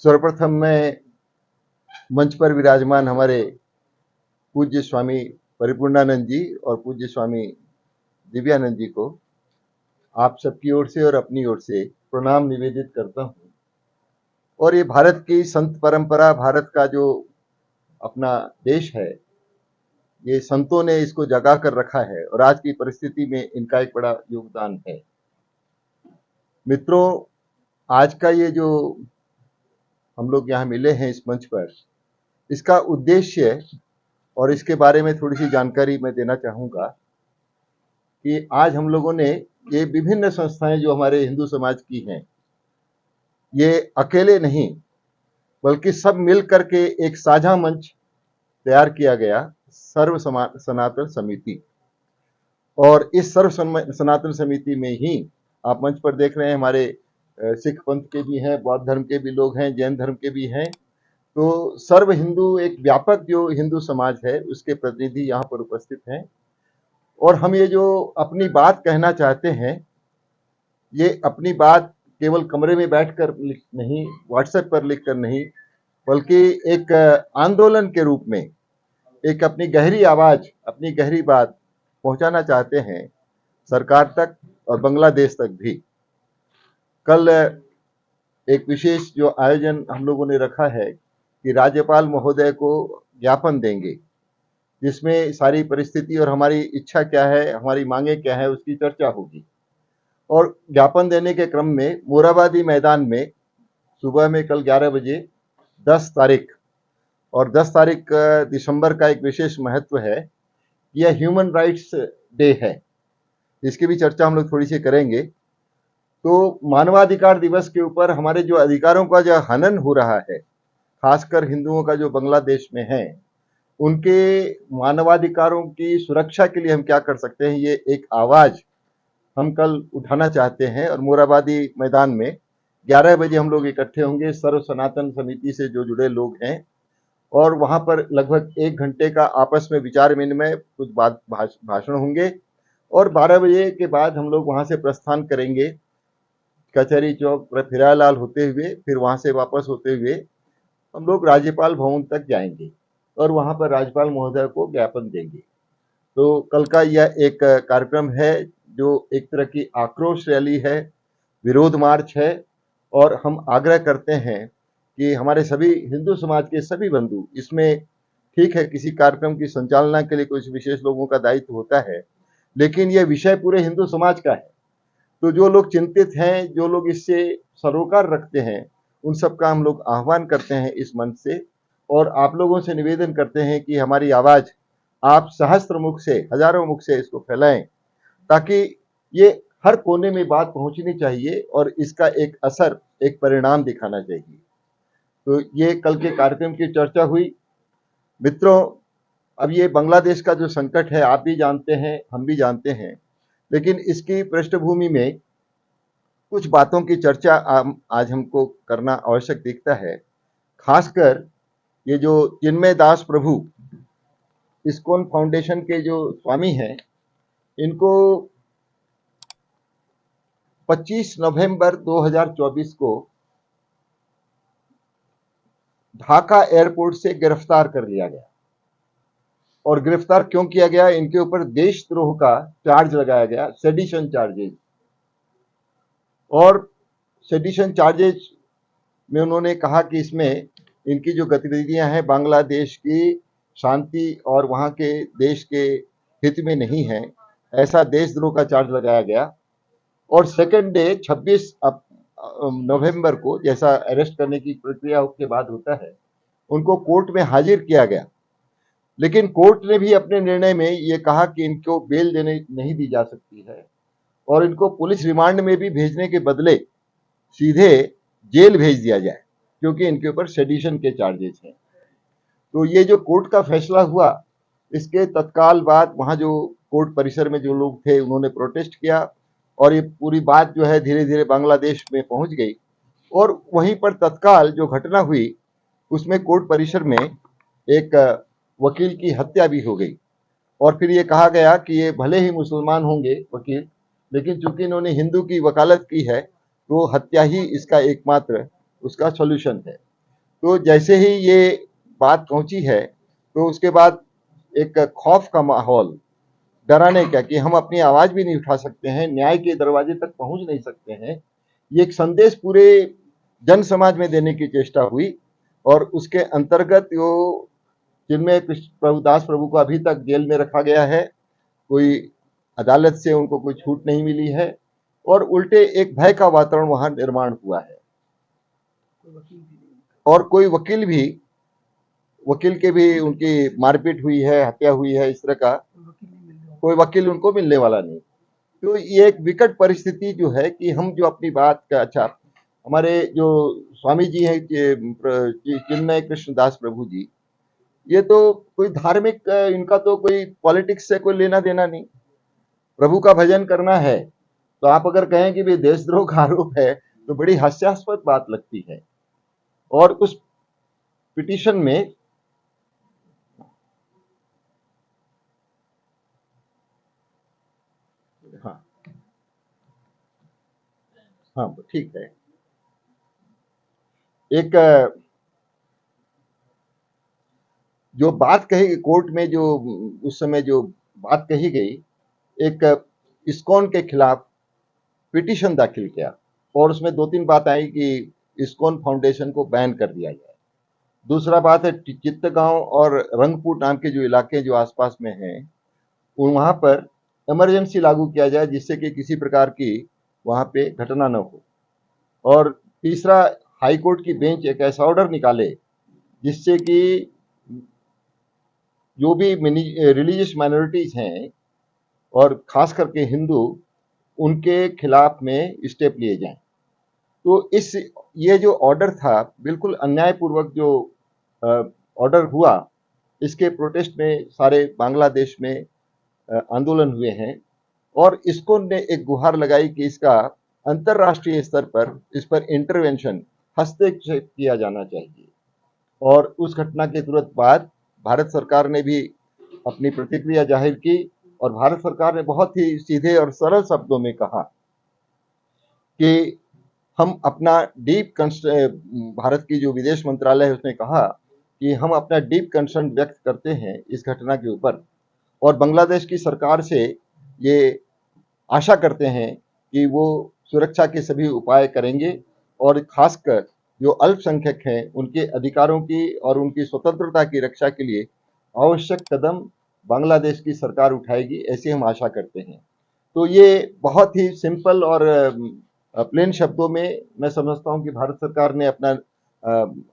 सर्वप्रथम मैं मंच पर विराजमान हमारे पूज्य स्वामी परिपूर्णानंद जी और पूज्य स्वामी दिव्यानंद जी को आप सबकी ओर से और अपनी ओर से प्रणाम निवेदित करता हूँ। और ये भारत की संत परंपरा, भारत का जो अपना देश है, ये संतों ने इसको जगा कर रखा है और आज की परिस्थिति में इनका एक बड़ा योगदान है। मित्रों, आज का ये जो हम लोग यहाँ मिले हैं इस मंच पर, इसका उद्देश्य और इसके बारे में थोड़ी सी जानकारी मैं देना चाहूँगा कि आज हम लोगों ने ये विभिन्न संस्थाएं जो हमारे हिंदू समाज की हैं, ये अकेले नहीं बल्कि सब मिल करके एक साझा मंच तैयार किया गया, सर्व सनातन समिति। और इस सर्व सनातन समिति में ही आप मंच पर देख रहे हैं हमारे सिख पंथ के भी हैं, बौद्ध धर्म के भी लोग हैं, जैन धर्म के भी हैं। तो सर्व हिंदू एक व्यापक जो हिंदू समाज है उसके प्रतिनिधि यहाँ पर उपस्थित हैं। और हम ये जो अपनी बात कहना चाहते हैं, ये अपनी बात केवल कमरे में बैठकर नहीं, व्हाट्सएप पर लिखकर नहीं, बल्कि एक आंदोलन के रूप में एक अपनी गहरी आवाज, अपनी गहरी बात पहुंचाना चाहते हैं सरकार तक और बांग्लादेश तक भी। कल एक विशेष जो आयोजन हम लोगों ने रखा है कि राज्यपाल महोदय को ज्ञापन देंगे, जिसमें सारी परिस्थिति और हमारी इच्छा क्या है, हमारी मांगे क्या है, उसकी चर्चा होगी। और ज्ञापन देने के क्रम में मोराबादी मैदान में सुबह में कल 11 बजे 10 तारीख और 10 तारीख दिसंबर का एक विशेष महत्व है। यह ह्यूमन राइट्स डे है, इसकी भी चर्चा हम लोग थोड़ी सी करेंगे। तो मानवाधिकार दिवस के ऊपर हमारे जो अधिकारों का जो हनन हो रहा है, खासकर हिंदुओं का जो बांग्लादेश में है, उनके मानवाधिकारों की सुरक्षा के लिए हम क्या कर सकते हैं, ये एक आवाज हम कल उठाना चाहते हैं। और मोराबादी मैदान में 11 बजे हम लोग इकट्ठे होंगे, सर्व सनातन समिति से जो जुड़े लोग हैं, और वहां पर लगभग 1 घंटे का आपस में विचार विनिमय, कुछ बात भाषण होंगे। और 12 बजे के बाद हम लोग वहां से प्रस्थान करेंगे, कचहरी चौक पर फिरालाल होते हुए, फिर वहां से वापस होते हुए हम लोग राज्यपाल भवन तक जाएंगे और वहां पर राज्यपाल महोदय को ज्ञापन देंगे। तो कल का यह एक कार्यक्रम है जो एक तरह की आक्रोश रैली है, विरोध मार्च है। और हम आग्रह करते हैं कि हमारे सभी हिंदू समाज के सभी बंधु इसमें, ठीक है किसी कार्यक्रम की संचालना के लिए कुछ विशेष लोगों का दायित्व होता है, लेकिन यह विषय पूरे हिंदू समाज का है। तो जो लोग चिंतित हैं, जो लोग इससे सरोकार रखते हैं, उन सब का हम लोग आह्वान करते हैं इस मंच से। और आप लोगों से निवेदन करते हैं कि हमारी आवाज आप सहस्त्र मुख से, हजारों मुख से इसको फैलाएं, ताकि ये हर कोने में बात पहुंचनी चाहिए और इसका एक असर, एक परिणाम दिखाना चाहिए। तो ये कल के कार्यक्रम की चर्चा हुई। मित्रों, अब ये बांग्लादेश का जो संकट है, आप भी जानते हैं, हम भी जानते हैं, लेकिन इसकी पृष्ठभूमि में कुछ बातों की चर्चा आज हमको करना आवश्यक दिखता है। खासकर ये जो चिन्मय दास प्रभु इस्कॉन फाउंडेशन के जो स्वामी हैं, इनको 25 नवंबर 2024 को ढाका एयरपोर्ट से गिरफ्तार कर लिया गया। और गिरफ्तार क्यों किया गया? इनके ऊपर देशद्रोह का चार्ज लगाया गया, सेडिशन चार्जेस। और सेडिशन चार्जेस में उन्होंने कहा कि इसमें इनकी जो गतिविधियां हैं बांग्लादेश की शांति और वहां के देश के हित में नहीं है, ऐसा देशद्रोह का चार्ज लगाया गया। और सेकेंड डे 26 नवंबर को, जैसा अरेस्ट करने की प्रक्रिया के बाद होता है, उनको कोर्ट में हाजिर किया गया। लेकिन कोर्ट ने भी अपने निर्णय में ये कहा कि इनको बेल देने नहीं दी जा सकती है और इनको पुलिस रिमांड में भी भेजने के बदले सीधे जेल भेज दिया जाए, क्योंकि इनके ऊपर सेडिशन के चार्जेस हैं। तो ये जो कोर्ट का फैसला हुआ, इसके तत्काल बाद वहां जो कोर्ट परिसर में जो लोग थे उन्होंने प्रोटेस्ट किया और ये पूरी बात जो है धीरे धीरे बांग्लादेश में पहुंच गई। और वहीं पर तत्काल जो घटना हुई उसमें कोर्ट परिसर में एक वकील की हत्या भी हो गई। और फिर ये कहा गया कि ये भले ही मुसलमान होंगे वकील, लेकिन चूंकि इन्होंने हिंदू की वकालत की है तो हत्या ही इसका एकमात्र उसका सॉल्यूशन है। तो जैसे ही ये बात पहुंची है, तो उसके बाद एक खौफ का माहौल, डराने का कि हम अपनी आवाज भी नहीं उठा सकते हैं, न्याय के दरवाजे तक पहुंच नहीं सकते हैं, ये एक संदेश पूरे जन समाज में देने की चेष्टा हुई। और उसके अंतर्गत जो जिनमें प्रभुदास प्रभु को अभी तक जेल में रखा गया है, कोई अदालत से उनको कोई छूट नहीं मिली है, और उल्टे एक भय का वातावरण वहां निर्माण हुआ है। और कोई वकील के भी उनकी मारपीट हुई है, हत्या हुई है, इस तरह का कोई वकील उनको मिलने वाला नहीं। तो ये एक विकट परिस्थिति जो है कि हम जो अपनी बात का, अच्छा, हमारे जो स्वामी जी हैं चिन्मय कृष्ण दास प्रभु जी, ये तो कोई धार्मिक, इनका तो कोई पॉलिटिक्स से कोई लेना देना नहीं। प्रभु का भजन करना है, तो आप अगर कहें कि भी देशद्रोह का आरोप है, तो बड़ी हास्यास्पद बात लगती है। और उस पिटीशन में हाँ हाँ ठीक है, एक जो बात कही कोर्ट में, जो उस समय जो बात कही गई, एक इस्कॉन के खिलाफ पिटीशन दाखिल किया, और उसमें दो तीन बात आई कि इस्कॉन फाउंडेशन को बैन कर दिया जाए। दूसरा बात है चित्तगांव और रंगपुर नाम के जो इलाके जो आसपास में हैं, वहां पर इमरजेंसी लागू किया जाए, जिससे कि किसी प्रकार की वहां पे घटना न हो। और तीसरा, हाई कोर्ट की बेंच एक ऐसा ऑर्डर निकाले जिससे कि जो भी रिलीजियस माइनॉरिटीज हैं, और खास करके हिंदू, उनके खिलाफ में स्टेप लिए जाएं। तो ये जो ऑर्डर था, बिल्कुल अन्यायपूर्वक जो ऑर्डर हुआ, इसके प्रोटेस्ट में सारे बांग्लादेश में आंदोलन हुए हैं। और इसको ने एक गुहार लगाई कि इसका अंतर्राष्ट्रीय स्तर पर इस पर इंटरवेंशन, हस्तक्षेप किया जाना चाहिए। और उस घटना के तुरंत बाद भारत सरकार ने भी अपनी प्रतिक्रिया जाहिर की, और भारत सरकार ने बहुत ही सीधे और सरल शब्दों में कहा कि हम अपना भारत की जो विदेश मंत्रालय है उसने कहा कि हम अपना डीप कंसर्न व्यक्त करते हैं इस घटना के ऊपर, और बांग्लादेश की सरकार से ये आशा करते हैं कि वो सुरक्षा के सभी उपाय करेंगे, और खासकर जो अल्पसंख्यक हैं उनके अधिकारों की और उनकी स्वतंत्रता की रक्षा के लिए आवश्यक कदम बांग्लादेश की सरकार उठाएगी, ऐसी हम आशा करते हैं। तो ये बहुत ही सिंपल और प्लेन शब्दों में मैं समझता हूं कि भारत सरकार ने अपना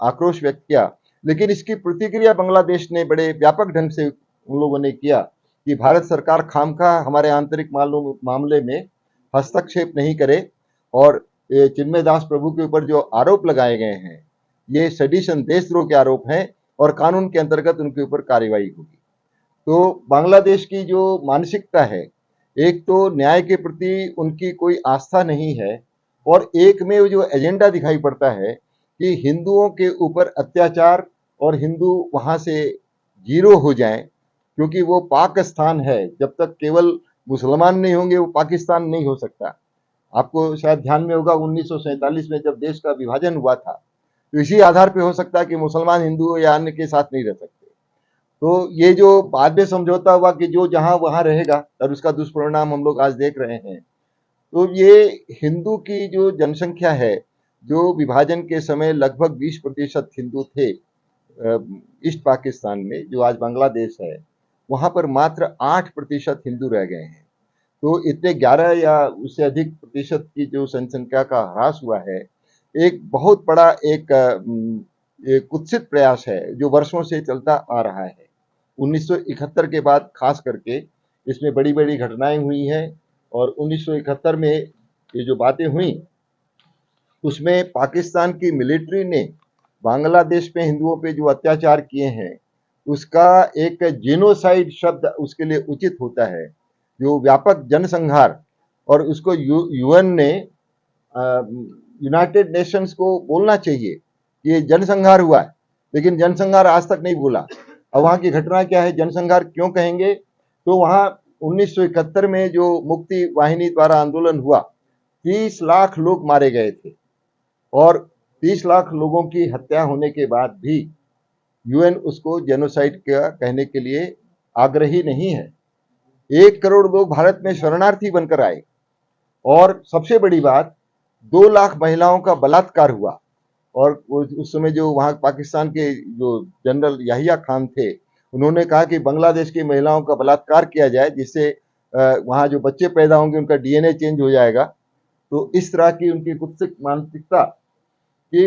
आक्रोश व्यक्त किया। लेकिन इसकी प्रतिक्रिया बांग्लादेश ने बड़े व्यापक ढंग से उन लोगों ने किया कि भारत सरकार खामखा हमारे आंतरिक मामले में हस्तक्षेप नहीं करे, और चिन्मय दास प्रभु के ऊपर जो आरोप लगाए गए हैं, ये सेडिशन, देशद्रोह के आरोप हैं, और कानून के अंतर्गत उनके ऊपर कार्रवाई होगी। तो बांग्लादेश की जो मानसिकता है, एक तो न्याय के प्रति उनकी कोई आस्था नहीं है, और एक में जो एजेंडा दिखाई पड़ता है कि हिंदुओं के ऊपर अत्याचार, और हिंदू वहां से जीरो हो जाएं, क्योंकि वो पाकिस्तान है, जब तक केवल मुसलमान नहीं होंगे वो पाकिस्तान नहीं हो सकता। आपको शायद ध्यान में होगा 1947 में जब देश का विभाजन हुआ था, तो इसी आधार पे हो सकता है कि मुसलमान हिंदू या अन्य के साथ नहीं रह सकते। तो ये जो बाद में समझौता हुआ कि जो जहां वहां रहेगा, और उसका दुष्परिणाम हम लोग आज देख रहे हैं। तो ये हिंदू की जो जनसंख्या है, जो विभाजन के समय लगभग 20% हिंदू थे ईस्ट पाकिस्तान में, जो आज बांग्लादेश है, वहां पर मात्र 8% हिंदू रह गए हैं। तो इतने 11 या उससे अधिक प्रतिशत की जो जनसंख्या का ह्रास हुआ है, एक बहुत बड़ा एक कुत्सित प्रयास है जो वर्षों से चलता आ रहा है। 1971 के बाद खास करके इसमें बड़ी बड़ी घटनाएं हुई हैं, और 1971 में ये जो बातें हुई, उसमें पाकिस्तान की मिलिट्री ने बांग्लादेश में हिंदुओं पे जो अत्याचार किए हैं, उसका एक जेनोसाइड शब्द उसके लिए उचित होता है, जो व्यापक जनसंहार। और उसको यूएन ने, यूनाइटेड नेशंस को बोलना चाहिए कि ये जनसंहार हुआ है, लेकिन जनसंहार आज तक नहीं बोला। अब वहां की घटना क्या है, जनसंहार क्यों कहेंगे? तो वहां 1971 में जो मुक्ति वाहिनी द्वारा आंदोलन हुआ, 30 लाख लोग मारे गए थे, और 30 लाख लोगों की हत्या होने के बाद भी यूएन उसको जेनोसाइड का कहने के लिए आग्रही नहीं है। 1 करोड़ लोग भारत में शरणार्थी बनकर आए और सबसे बड़ी बात 2 लाख महिलाओं का बलात्कार हुआ। और उस समय जो वहाँ पाकिस्तान के जो जनरल याहिया खान थे, उन्होंने कहा कि बांग्लादेश की महिलाओं का बलात्कार किया जाए, जिससे वहाँ जो बच्चे पैदा होंगे उनका डीएनए चेंज हो जाएगा। तो इस तरह की उनकी कुत्सित मानसिकता कि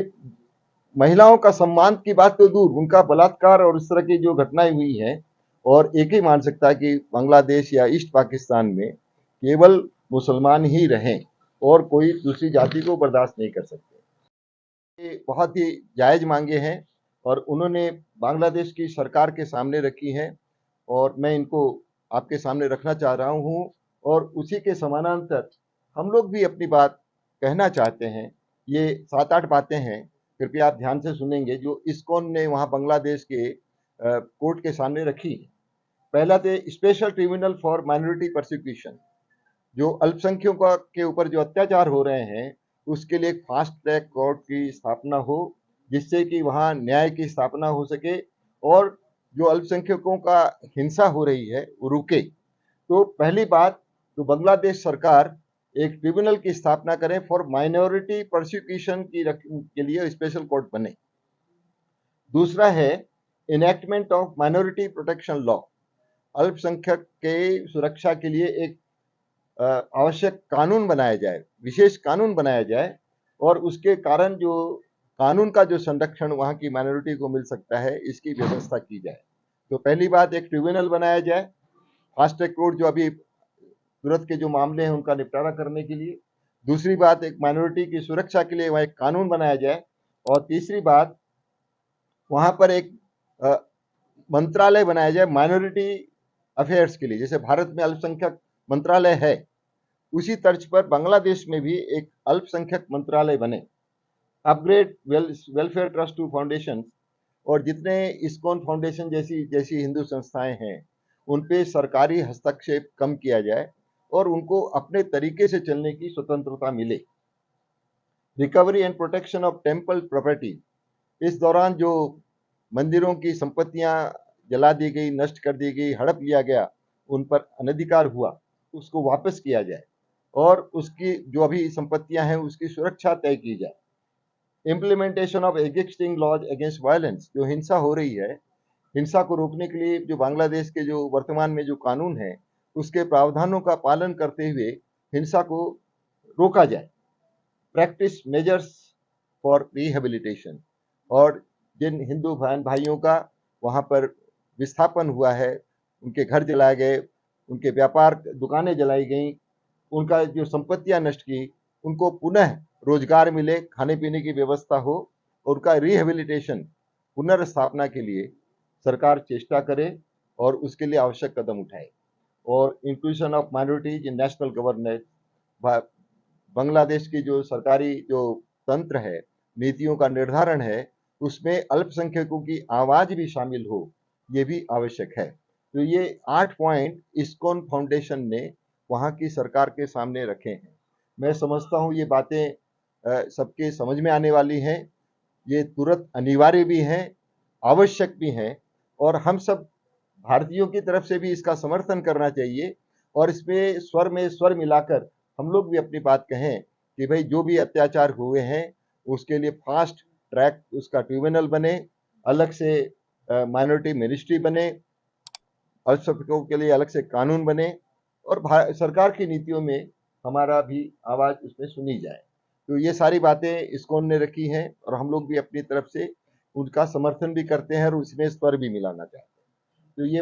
महिलाओं का सम्मान की बात तो दूर, उनका बलात्कार और इस तरह की जो घटनाएं हुई हैं, और एक ही मान सकता है कि बांग्लादेश या ईस्ट पाकिस्तान में केवल मुसलमान ही रहें और कोई दूसरी जाति को बर्दाश्त नहीं कर सकते। ये बहुत ही जायज़ मांगे हैं और उन्होंने बांग्लादेश की सरकार के सामने रखी हैं और मैं इनको आपके सामने रखना चाह रहा हूँ। और उसी के समानांतर हम लोग भी अपनी बात कहना चाहते हैं। ये 7-8 बातें हैं, कृपया आप ध्यान से सुनेंगे, जो इस्कॉन ने वहाँ बांग्लादेश के कोर्ट के सामने रखी। पहला तो special tribunal for minority persecution, जो अल्पसंख्यकों के ऊपर जो अत्याचार हो रहे हैं, उसके लिए एक फास्ट ट्रैक कोर्ट की स्थापना हो, जिससे कि वहाँ न्याय की स्थापना हो सके और जो अल्पसंख्यकों का हिंसा हो रही है वो रुके। तो पहली बात, तो बांग्लादेश सरकार एक ट्रिब्यूनल की स्थापना करें फॉर माइनॉरिटी प्रोसिक्यूशन के लिए स्पेशल कोर्ट बने। दूसरा है enactment of minority protection law, अल्पसंख्यक के सुरक्षा के लिए एक आवश्यक कानून बनाया जाए, विशेष कानून बनाया जाए और उसके कारण जो कानून का जो संरक्षण वहाँ की माइनॉरिटी को मिल सकता है, इसकी व्यवस्था की जाए। तो पहली बात, एक ट्रिब्यूनल बनाया जाए, फास्ट ट्रैक कोर्ट जो अभी तुरंत के जो मामले हैं उनका निपटारा करने के लिए। दूसरी बात, एक माइनॉरिटी की सुरक्षा के लिए वहाँ एक कानून बनाया जाए। और तीसरी बात, वहाँ पर एक मंत्रालय बनाया जाए माइनॉरिटी अफेयर्स के लिए, जैसे भारत में अल्पसंख्यक मंत्रालय है, उसी तर्ज पर बांग्लादेश में भी एक अल्पसंख्यक मंत्रालय बने। Upgrade welfare trust to foundation, और जितने इस्कॉन फाउंडेशन जैसी जैसी हिंदू संस्थाएं हैं उन पे सरकारी हस्तक्षेप कम किया जाए और उनको अपने तरीके से चलने की स्वतंत्रता मिले। Recovery and protection of temple property, इस दौरान जो मंदिरों की संपत्तियां जला दी गई, नष्ट कर दी गई, हड़प लिया गया, उन पर अनधिकार हुआ, उसको वापस किया जाए और उसकी जो अभी संपत्तियां हैं उसकी सुरक्षा तय की जाए। Implementation of existing laws against violence, जो हिंसा हो रही है, हिंसा को रोकने के लिए जो बांग्लादेश के जो वर्तमान में जो कानून है उसके प्रावधानों का पालन करते हुए हिंसा को रोका जाए। प्रैक्टिस मेजर्स फॉर रिहेबिलिटेशन, और जिन हिंदू बहन भाइयों का वहाँ पर विस्थापन हुआ है, उनके घर जलाए गए, उनके व्यापार दुकानें जलाई गई, उनका जो संपत्तियां नष्ट की, उनको पुनः रोजगार मिले, खाने पीने की व्यवस्था हो और उनका रिहेबिलिटेशन, पुनर्स्थापना के लिए सरकार चेष्टा करे और उसके लिए आवश्यक कदम उठाए। और inclusion of minorities in national governance, Bangladesh की जो सरकारी जो तंत्र है, नीतियों का निर्धारण है, उसमें अल्पसंख्यकों की आवाज भी शामिल हो, ये भी आवश्यक है। तो ये 8 पॉइंट इस्कॉन फाउंडेशन ने वहाँ की सरकार के सामने रखे हैं। मैं समझता हूँ ये बातें सबके समझ में आने वाली हैं, ये तुरंत अनिवार्य भी हैं, आवश्यक भी हैं और हम सब भारतीयों की तरफ से भी इसका समर्थन करना चाहिए और इसमें स्वर में स्वर मिलाकर हम लोग भी अपनी बात कहें कि भाई जो भी अत्याचार हुए हैं उसके लिए फास्ट ट्रैक उसका ट्रिब्यूनल बने, अलग से माइनॉरिटी मिनिस्ट्री बने, अल्पसंख्यकों के लिए अलग से कानून बने और सरकार की नीतियों में हमारा भी आवाज उसमें सुनी जाए। तो ये सारी बातें इस्कॉन ने रखी हैं और हम लोग भी अपनी तरफ से उनका समर्थन भी करते हैं और उसमें स्वर भी मिलाना चाहते हैं। तो ये